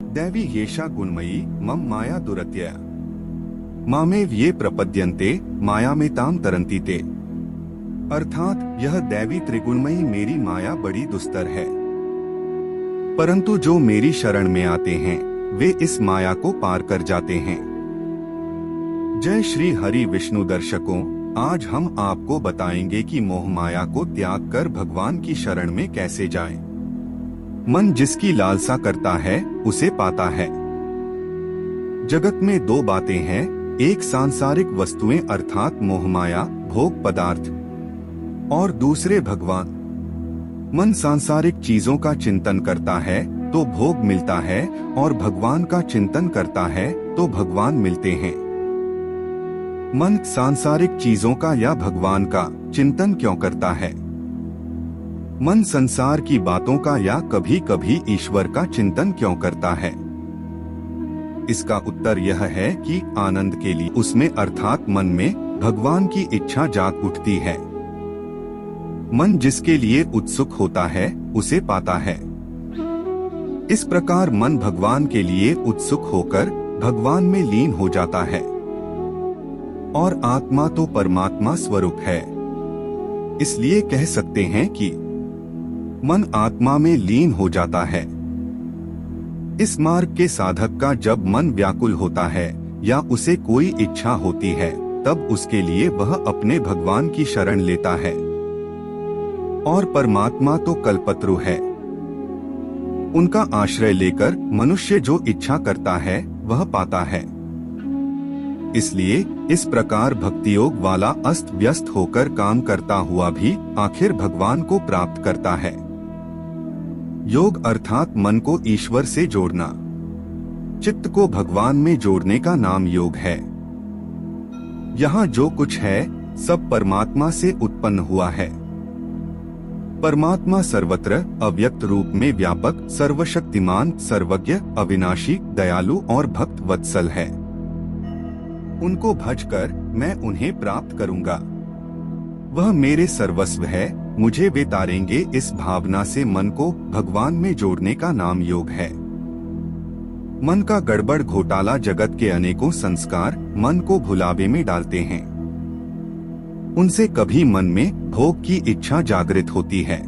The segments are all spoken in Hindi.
दैवी येषा गुणमयी मम माया दुरत्यया मामेव ये प्रपद्यन्ते मायामेताम तरन्ति ते। अर्थात यह दैवी त्रिगुणमयी मेरी माया बड़ी दुस्तर है, परंतु जो मेरी शरण में आते हैं वे इस माया को पार कर जाते हैं। जय श्री हरि विष्णु दर्शकों, आज हम आपको बताएंगे कि मोह माया को त्याग कर भगवान की शरण में कैसे जाएं। मन जिसकी लालसा करता है उसे पाता है। जगत में दो बातें हैं, एक सांसारिक वस्तुएं अर्थात मोह माया भोग पदार्थ और दूसरे भगवान। मन सांसारिक चीजों का चिंतन करता है तो भोग मिलता है और भगवान का चिंतन करता है तो भगवान मिलते हैं। मन सांसारिक चीजों का या भगवान का चिंतन क्यों करता है? मन संसार की बातों का या कभी कभी ईश्वर का चिंतन क्यों करता है? इसका उत्तर यह है कि आनंद के लिए उसमें अर्थात मन में भगवान की इच्छा जाग उठती है। मन जिसके लिए उत्सुक होता है उसे पाता है। इस प्रकार मन भगवान के लिए उत्सुक होकर भगवान में लीन हो जाता है और आत्मा तो परमात्मा स्वरूप है। इसलिए कह सकते हैं कि मन आत्मा में लीन हो जाता है। इस मार्ग के साधक का जब मन व्याकुल होता है या उसे कोई इच्छा होती है तब उसके लिए वह अपने भगवान की शरण लेता है और परमात्मा तो कल्पतरु है। उनका आश्रय लेकर मनुष्य जो इच्छा करता है वह पाता है। इसलिए इस प्रकार भक्ति योग वाला अस्त व्यस्त होकर काम करता हुआ भी आखिर भगवान को प्राप्त करता है। योग अर्थात मन को ईश्वर से जोड़ना, चित्त को भगवान में जोड़ने का नाम योग है। यहाँ जो कुछ है सब परमात्मा से उत्पन्न हुआ है। परमात्मा सर्वत्र अव्यक्त रूप में व्यापक, सर्वशक्तिमान, सर्वज्ञ, अविनाशी, दयालु और भक्त वत्सल है। उनको भजकर मैं उन्हें प्राप्त करूंगा। वह मेरे सर्वस्व है, मुझे वे तारेंगे। इस भावना से मन को भगवान में जोड़ने का नाम योग है। मन का गड़बड़ घोटाला जगत के अनेकों संस्कार मन को भुलावे में डालते हैं। उनसे कभी मन में भोग की इच्छा जागृत होती है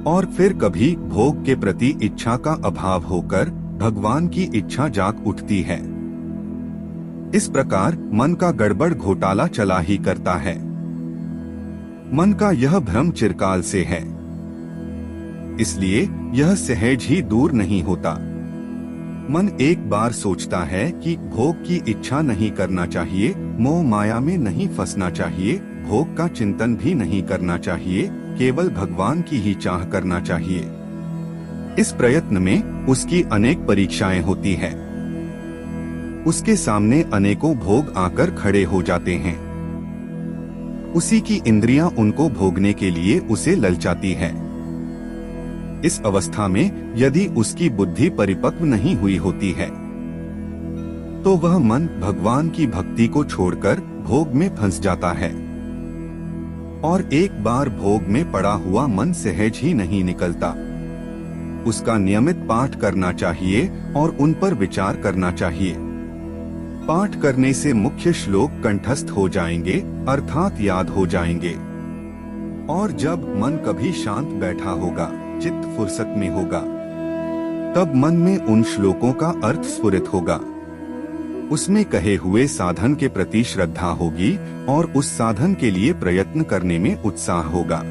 और फिर कभी भोग के प्रति इच्छा का अभाव होकर भगवान की इच्छा जाग उठती है। इस प्रकार मन का गड़बड़ घोटाला चला ही करता है। मन का यह भ्रम चिरकाल से है, इसलिए यह सहज ही दूर नहीं होता। मन एक बार सोचता है कि भोग की इच्छा नहीं करना चाहिए, मोह माया में नहीं फंसना चाहिए, भोग का चिंतन भी नहीं करना चाहिए, केवल भगवान की ही चाह करना चाहिए। इस प्रयत्न में उसकी अनेक परीक्षाएं होती है। उसके सामने अनेकों भोग आकर खड़े हो जाते हैं। उसी की इंद्रियां उनको भोगने के लिए उसे ललचाती है। इस अवस्था में यदि उसकी बुद्धि परिपक्व नहीं हुई होती है तो वह मन भगवान की भक्ति को छोड़कर भोग में फंस जाता है और एक बार भोग में पड़ा हुआ मन सहज ही नहीं निकलता। उसका नियमित पाठ करना चाहिए और उन पर विचार करना चाहिए। पाठ करने से मुख्य श्लोक कंठस्थ हो जाएंगे अर्थात याद हो जाएंगे और जब मन कभी शांत बैठा होगा, चित्त फुर्सत में होगा, तब मन में उन श्लोकों का अर्थ स्फुरित होगा। उसमें कहे हुए साधन के प्रति श्रद्धा होगी और उस साधन के लिए प्रयत्न करने में उत्साह होगा।